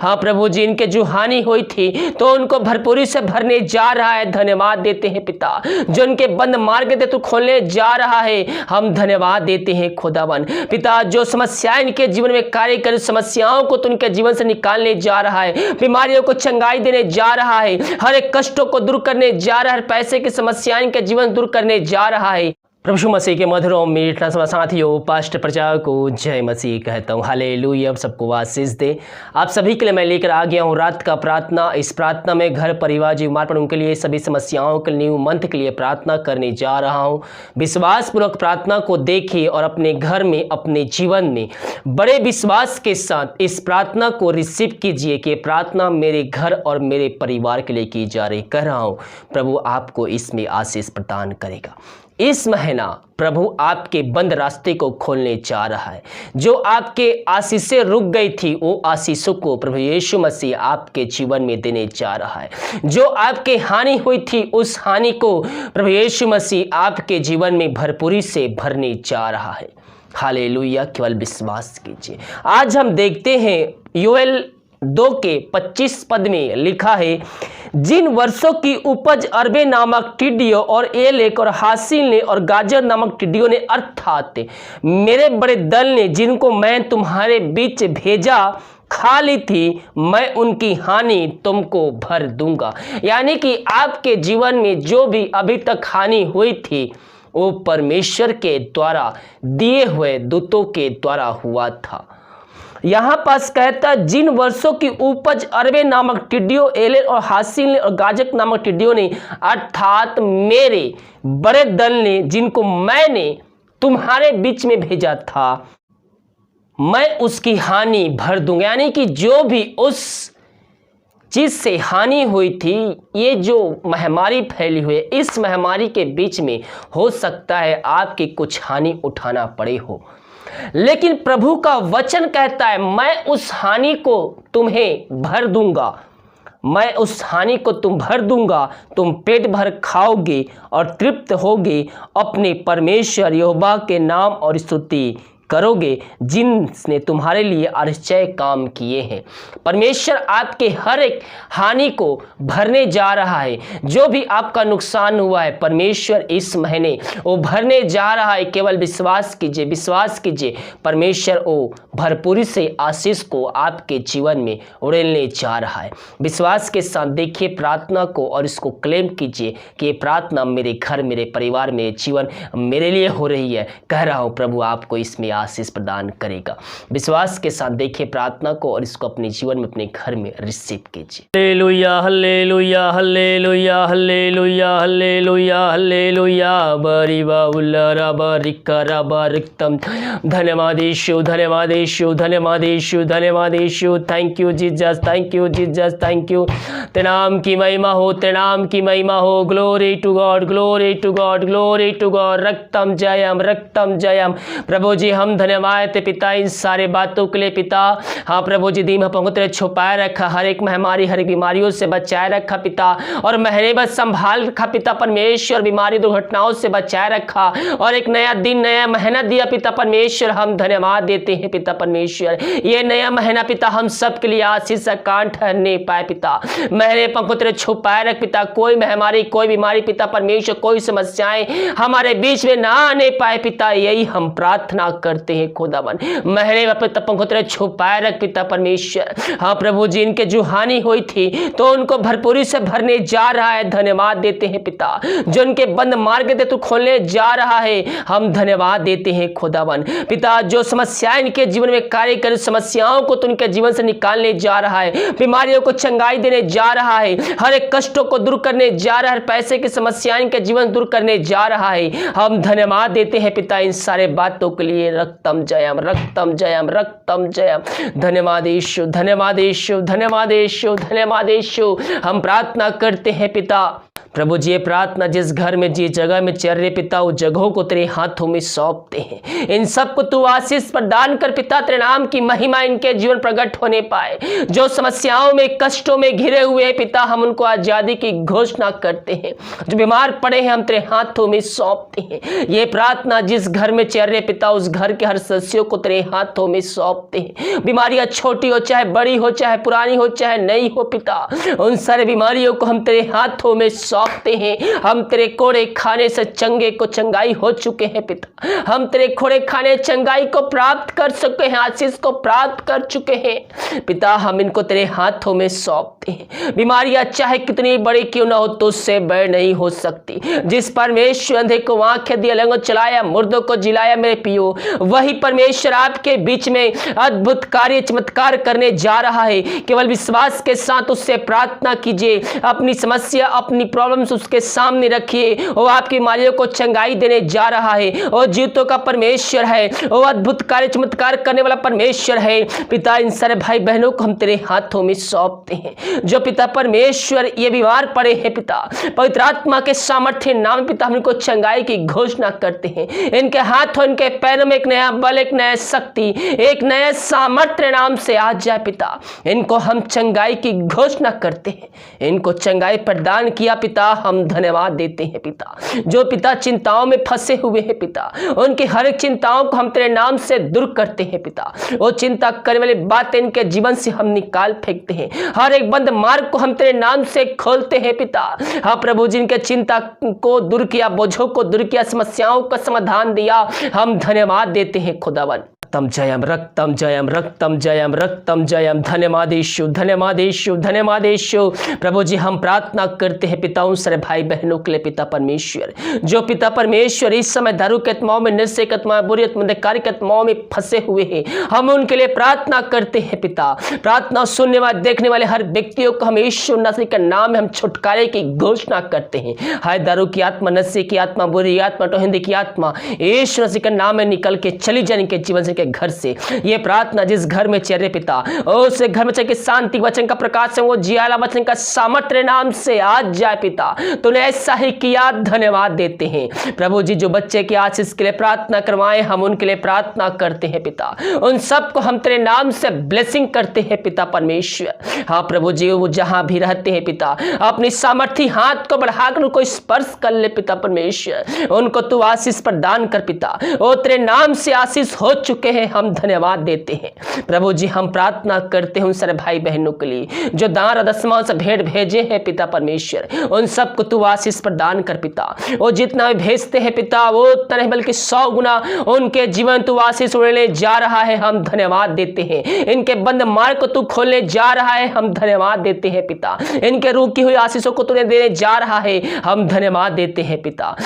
हाँ प्रभु जी, इनके जो हानि हुई थी तो उनको भरपूरी से भरने जा रहा है। धन्यवाद देते हैं पिता। जो इनके बंद मार्ग थे तो खोलने जा रहा है, हम धन्यवाद देते हैं खुदावन। पिता, जो समस्याएं इनके जीवन में कार्य कर, समस्याओं को तो इनके जीवन से निकालने जा रहा है, बीमारियों को चंगाई देने जा रहा है, हर एक कष्टों को दूर करने जा रहा है, पैसे की समस्याएं इनके जीवन दूर करने जा रहा है। प्रभु यीशु मसीह के मधुर और मीठा साथियों, पास्टर प्रचार को जय मसीह कहता हूँ। हालेलुया। अब सबको आशीष दे। आप सभी के लिए मैं लेकर आ गया हूँ रात का प्रार्थना। इस प्रार्थना में घर परिवार बीमार पर उनके लिए सभी समस्याओं के न्यू मंथ के लिए प्रार्थना करने जा रहा हूँ। विश्वासपूर्वक प्रार्थना को देखिए और अपने घर में, अपने जीवन में बड़े विश्वास के साथ इस प्रार्थना को रिसीव कीजिए कि प्रार्थना मेरे घर और मेरे परिवार के लिए की जा रही। कह रहा हूँ प्रभु आपको इसमें आशीष प्रदान करेगा। इस महीना प्रभु आपके बंद रास्ते को खोलने जा रहा है। जो आपके आशीषें रुक गई थी वो आशीषों को प्रभु यीशु मसीह आपके जीवन में देने जा रहा है। जो आपके हानि हुई थी उस हानि को प्रभु यीशु मसीह आपके जीवन में भरपूरी से भरने जा रहा है। हालेलुया। केवल विश्वास कीजिए। आज हम देखते हैं योएल 2 के 25 पद में लिखा है, जिन वर्षों की उपज अरबे नामक टिड्डियों और एलेक और हासिल ने और गाजर नामक टिड्डियों ने, अर्थात मेरे बड़े दल ने, जिनको मैं तुम्हारे बीच भेजा, खा ली थी, मैं उनकी हानि तुमको भर दूंगा। यानी कि आपके जीवन में जो भी अभी तक हानि हुई थी वो परमेश्वर के द्वारा दिए हुए दूतों के द्वारा हुआ था। यहां पास कहता, जिन वर्षों की उपज अरबे नामक टिड्डियों, एले और हासिल ने और गाजक नामक टिड्डियों ने, अर्थात मेरे बड़े दल ने, जिनको मैंने तुम्हारे बीच में भेजा था, मैं उसकी हानि भर दूंगा। यानी कि जो भी उस चीज से हानि हुई थी, ये जो महामारी फैली हुई है, इस महामारी के बीच में हो सकता है आपकी कुछ हानि उठाना पड़े हो, लेकिन प्रभु का वचन कहता है मैं उस हानि को तुम्हें भर दूंगा। मैं उस हानि को तुम भर दूंगा। तुम पेट भर खाओगे और तृप्त होगे, अपने परमेश्वर यहोवा के नाम और स्तुति करोगे, जिनने तुम्हारे लिए आश्चर्य काम किए हैं। परमेश्वर आपके हर एक हानि को भरने जा रहा है। जो भी आपका नुकसान हुआ है परमेश्वर इस महीने वो भरने जा रहा है। केवल विश्वास कीजिए, विश्वास कीजिए। परमेश्वर वो भरपूरी से आशीष को आपके जीवन में उड़ेलने जा रहा है। विश्वास के साथ देखिए प्रार्थना को और इसको क्लेम कीजिए कि ये प्रार्थना मेरे घर, मेरे परिवार, मेरे जीवन, मेरे लिए हो रही है। कह रहा हूँ प्रभु आपको इसमें आशीष प्रदान करेगा। विश्वास के साथ देखिए प्रार्थना को और इसको अपने जीवन में, अपने घर में रिसीव कीजिए। Hallelujah, hallelujah, hallelujah, hallelujah, hallelujah, hallelujah. बरिबा उल्लारा बारिका बारिकतम। धन्यवाद यीशु, धन्यवाद यीशु, धन्यवाद यीशु, धन्यवाद यीशु। Thank you Jesus, thank you Jesus, thank you. तेरे नाम की महिमा हो, तेरे नाम की महिमा हो। Glory to God, glory to God, glory to God. रक्तम जयम, रक्तम जयम। प्रभु जी हम धन्यवाद ते पिता इन सारे बातों के लिए पिता। हाँ प्रभु जी दीन पवित्र छुपाए रखा, हर एक महामारी, हर एक बीमारियों से बचाए रखा पिता, और महीने भर संभाल रखा पिता परमेश्वर, बीमारी दुर्घटनाओं से बचाए रखा, और एक नया दिन, नया महीना दिया पिता परमेश्वर। हम धन्यवाद देते हैं पिता परमेश्वर। ये नया महीना पिता हम सब के लिए आशीष का कान ठहरने पाए पिता। महीने पवित्र छुपाए रख पिता, कोई महामारी, कोई बीमारी पिता परमेश्वर, कोई समस्याएं हमारे बीच में ना आने पाए पिता। यही हम प्रार्थना करते हैं खुदावन। महीने में पवित्र छुपाए रख पिता परमेश्वर। हाँ प्रभु जी इनके जो हानि हुई थी तो उनको भरपूरी से भरने जा रहा है। धन्यवाद देते हैं पिता। जो उनके बंद मार्ग थे तो खोलने जा रहा है, हम धन्यवाद देते हैं खुदावन। पिता जो समस्याएं इनके जीवन में कार्य कर, समस्याओं को तो उनके जीवन से निकालने जा रहा है, बीमारियों को चंगाई देने जा रहा है, हर एक कष्टों को दूर करने जा रहा है, पैसे की समस्याएं इनके जीवन दूर करने जा रहा है। हम धन्यवाद देते हैं पिता इन सारे बातों के लिए। रक्तम जयम, रक्तम जयम, रक्तम जयम। धन्यवाद यीशु, धन्यवाद यीशु, धन्यवाद यीशु, धन्यवाद यीशु। हम प्रार्थना करते हैं पिता प्रभु जी ये प्रार्थना जिस घर में जिस जगह में चल रहे पिता उस जगहों को तेरे हाथों में सौंपते हैं। इन सबको तू आशीष प्रदान कर पिता, तेरे नाम की महिमा इनके जीवन प्रकट होने पाए। जो समस्याओं में कष्टों में घिरे हुए हैं पिता, हम उनको आजादी की घोषणा करते हैं। जो बीमार पड़े हैं हम तेरे हाथों में सौंपते हैं। ये प्रार्थना जिस घर में चल रहे पिता उस घर के हर सदस्यों को तेरे हाथों में सौंपते हैं। बीमारियां छोटी हो चाहे बड़ी हो, चाहे पुरानी हो चाहे नई हो पिता, उन सारे बीमारियों को हम तेरे हाथों में सौंपते हैं। हम तेरे कोड़े खाने से चंगे को चंगाई हो चुके हैं पिता, हम तेरे कोड़े खाने चंगाई को प्राप्त कर चुके हैं, आशीष को प्राप्त कर चुके हैं पिता। हम इनको तेरे हाथों में सौंपते हैं। बीमारियां चाहे कितनी बड़ी क्यों ना हो तो उससे बड़ नहीं हो सकती। जिस परमेश्वर अंधे को आंखें दी, अलंगों चलाया, मुर्दों को जिलाया मेरे पियो, वही परमेश्वर आपके बीच में अद्भुत कार्य चमत्कार करने जा रहा है। केवल विश्वास के साथ उससे प्रार्थना कीजिए, अपनी समस्या अपनी प्रॉब्लम्स उसके सामने रखिए। वो आपकी बीमारियों को चंगाई देने जा रहा है। वो जीवतों का परमेश्वर है, वो अद्भुत कार्य चमत्कार करने वाला परमेश्वर है पिता। इन सारे भाई बहनों को हम तेरे हाथों में सौंपते हैं। जो पिता परमेश्वर ये बीमार पड़े हैं पिता, पवित्र आत्मा के सामर्थ्य नाम पिता हम इनको चंगाई की घोषणा करते हैं। इनके हाथों इनके पैरों में एक नया बल, एक नया शक्ति, एक नया सामर्थ्य नाम से आ जाए पिता। इनको हम चंगाई की घोषणा करते हैं। इनको चंगाई प्रदान किया पिता, हम धन्यवाद देते हैं पिता। जो पिता चिंताओं में फंसे हुए हैं पिता, उनकी हर एक चिंताओं को हम तेरे नाम से दूर करते हैं पिता। वो चिंता करने वाली बातें इनके जीवन से हम निकाल फेंकते हैं। हर एक बंद मार्ग को हम तेरे नाम से खोलते हैं पिता। हाँ प्रभु, जिनके चिंता को दूर किया, बोझों को दूर किया, समस्याओं का समाधान दिया, हम धन्यवाद देते हैं खुदावन। रक्तम जयम रक्तम जयम रक्तम जयम रक्तम जयम। धन्यवाद यीशु, धन्यवाद यीशु, धन्यवाद यीशु। प्रभु जी हम प्रार्थना करते हैं पिता उन सारे भाई बहनों के लिए पिता परमेश्वर, जो पिता परमेश्वर इस समय दारू के आत्माओं में, नशे के आत्माओं, बुरी अंधकार के आत्माओं में फंसे हुए हैं। हम उनके लिए प्रार्थना करते हैं पिता। प्रार्थना सुनने वाले देखने वाले हर व्यक्तियों को हम यीशु मसीह के नाम में हम छुटकारे की घोषणा करते हैं। हाय दारू की आत्मा, नशे की आत्मा, बुरी आत्मा, टोहिंदे की आत्मा, यीशु मसीह के नाम में निकल के चली जाने के जीवन से घर से। ये प्रार्थना जिस घर में चल रहे पिता, उस घर में चल के शांति वचन का प्रकाश है, वो जियाला वचन का सामर्थ्य नाम से आज जाए पिता। तूने ऐसा ही किया, धन्यवाद देते हैं प्रभु जी। जो बच्चे की आशीष के लिए प्रार्थना करवाए, हम उनके लिए प्रार्थना करते हैं पिता। उन सबको हम तेरे नाम से ब्लेसिंग करते हैं पिता परमेश्वर। हाँ प्रभु जी, वो जहां भी रहते हैं पिता, अपनी सामर्थ्य हाथ को बढ़ाकर उनको स्पर्श कर ले पिता परमेश्वर। उनको तू आशीष प्रदान कर पिता। वो तेरे नाम से आशीष हो चुके हैं, हम धन्यवाद देते हैं प्रभु जी। हम प्रार्थना करते हैं उन सारे भाई बहनों के लिए जो दान और दशमां से भेंट भेजे हैं पिता परमेश्वर। उन सबको तू आशीष प्रदान कर पिता। वो जितना भी भेजते हैं पिता, वो उतना नहीं बल्कि 100 गुना उनके जीवन तू आशीष उड़ने जा रहा है, हम धन्यवाद देते हैं। इनके बंद मार्ग को तू खोलने जा रहा है, हम धन्यवाद देते हैं पिता। इनके रुकी हुई आशीषों को तूने देने जा रहा है, हम धन्यवाद देते हैं पिता।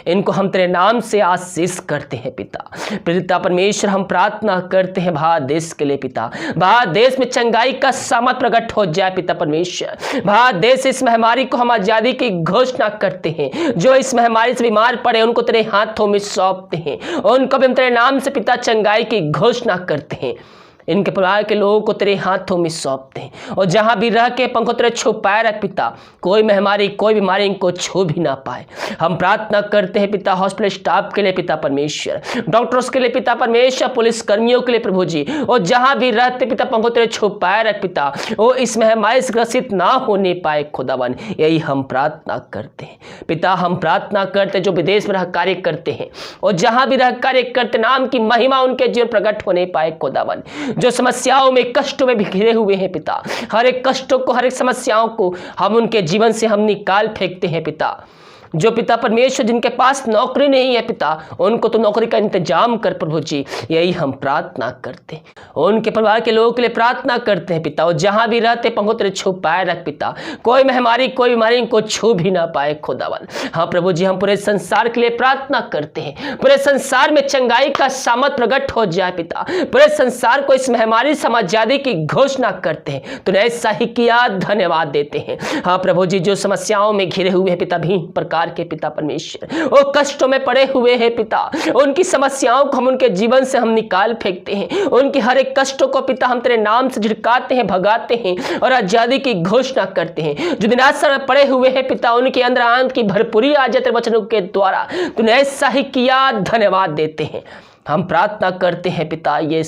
इनको हम तेरे नाम से आशीष करते हैं पिता परमेश्वर। हम प्रार्थना करते हैं भारत देश के लिए पिता। भारत देश में चंगाई का सामर्थ प्रकट हो जाए पिता परमेश्वर। भारत देश इस महामारी को हम आजादी की घोषणा करते हैं। जो इस महामारी से बीमार पड़े उनको तेरे हाथों में सौंपते हैं। उनको भी हम तेरे नाम से पिता चंगाई की घोषणा करते हैं। इनके परिवार के लोगों को तेरे हाथों में सौंपते हैं और जहां भी रह के पंखों तेरे छुपाए रख पिता। कोई महामारी, कोई बीमारी इनको छू भी ना पाए। हम प्रार्थना करते हैं पिता हॉस्पिटल स्टाफ के लिए पिता परमेश्वर, डॉक्टर्स के लिए पिता परमेश्वर, पुलिस कर्मियों के लिए प्रभु जी। और जहां भी रहते पिता पंखों तेरे छुपाए रख पिता, वो इस महामारी से ग्रसित ना होने पाए खुदावन। यही हम प्रार्थना करते हैं पिता। हम प्रार्थना करते जो विदेश में रह कार्य करते हैं और जहां भी रह कार्य करते, नाम की महिमा उनके जीवन प्रकट होने पाए खुदावन। जो समस्याओं में, कष्टों में भी घिरे हुए हैं पिता, हर एक कष्टों को, हर एक समस्याओं को हम उनके जीवन से हम निकाल फेंकते हैं पिता। जो पिता परमेश्वर जिनके पास नौकरी नहीं है पिता, उनको तो नौकरी का इंतजाम कर प्रभु जी। यही हम प्रार्थना करते हैं। उनके परिवार के लोगों के लिए प्रार्थना करते हैं पिता। और जहां भी रहते पंखों तेरे छुपाए रख पिता। कोई महामारी, कोई बीमारी इनको छू भी ना पाए खुदावन। हाँ प्रभु जी, हम पूरे संसार के लिए प्रार्थना करते हैं। पूरे संसार में चंगाई का सामर्थ प्रकट हो जाए पिता। पूरे संसार को इस महामारी से आजादी की घोषणा करते हैं। तूने ऐसा ही किया, धन्यवाद देते हैं। हाँ प्रभु जी, जो समस्याओं में घिरे हुए हैं पिता, भी प्रकार प्यार के पिता परमेश्वर, वो कष्टों में पड़े हुए हैं पिता, उनकी समस्याओं को हम उनके जीवन से हम निकाल फेंकते हैं। उनके हर एक कष्टों को पिता हम तेरे नाम से झिड़काते हैं, भगाते हैं और आजादी की घोषणा करते हैं। जो निराशा में पड़े हुए हैं पिता, उनके अंदर आनंद की भरपूरी आ जाए तेरे वचनों के द्वारा। तूने ऐसा ही किया, धन्यवाद देते हैं। हम प्रार्थना करते हैं पिता, ये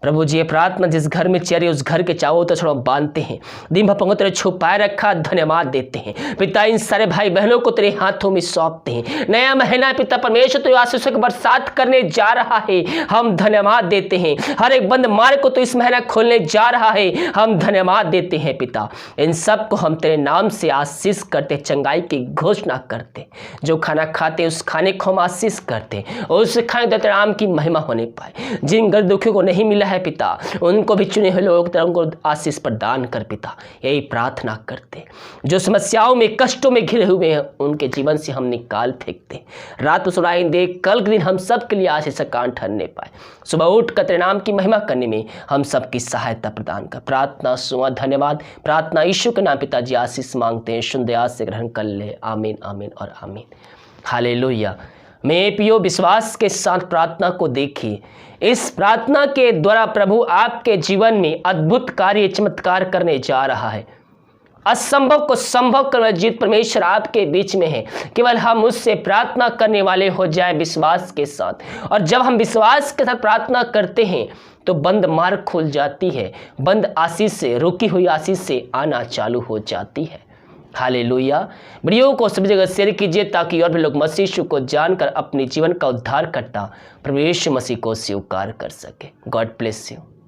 प्रभु जी, ये प्रार्थना जिस घर में चेहरे उस घर के चारों तरफ छोड़ो बांधते हैं, दिन भर पंगों तेरे छुपाए रखा, धन्यवाद देते हैं पिता। इन सारे भाई बहनों को तेरे हाथों में सौंपते हैं। नया महीना पिता परमेश्वर तो आशीषों की बरसात करने जा रहा है, हम धन्यवाद देते हैं। हर एक बंद मार्ग को तो इस महीना खोलने जा रहा है, हम धन्यवाद देते हैं पिता। इन सब को हम तेरे नाम से आशीष करते, चंगाई की घोषणा करते। जो खाना खाते उस खाने को हम आशीष करते, उस खाने तेरे नाम की महिमा होने पाए। जिन गर्द दुखियों को नहीं मिला है पिता, उनको भी चुने हुए लोगों की तरह उनको आशीष प्रदान कर पिता, यही प्रार्थना करते। जो समस्याओं में कष्टों में घिरे हुए हैं उनके जीवन से हम निकाल फेंकते। रात को सुनाई दे, कल के दिन हम सब के लिए आशीष का कान ठहरने पाए। सुबह उठ कर तेरे नाम की महिमा करने में हम सबकी सहायता प्रदान कर। प्रार्थना सुना, धन्यवाद। प्रार्थना यीशु के नाम पिताजी आशीष मांगते हैं, शुद्ध आस से ग्रहण कर ले। आमीन, आमीन और आमीन। हालेलुया। मैं पियो विश्वास के साथ प्रार्थना को देखिए। इस प्रार्थना के द्वारा प्रभु आपके जीवन में अद्भुत कार्य, चमत्कार करने जा रहा है। असंभव को संभव करने जीत परमेश्वर आपके बीच में है। केवल हम उससे प्रार्थना करने वाले हो जाए विश्वास के साथ। और जब हम विश्वास के साथ प्रार्थना करते हैं तो बंद मार्ग खुल जाती है, बंद आशीष से, रुकी हुई आशीष से आना चालू हो जाती है। हालेलुया। वीडियो को सभी जगह शेयर कीजिए ताकि और भी लोग मसीह यीशु को जानकर अपने जीवन का उद्धार करता प्रभु यीशु मसीह को स्वीकार कर सके। God bless you.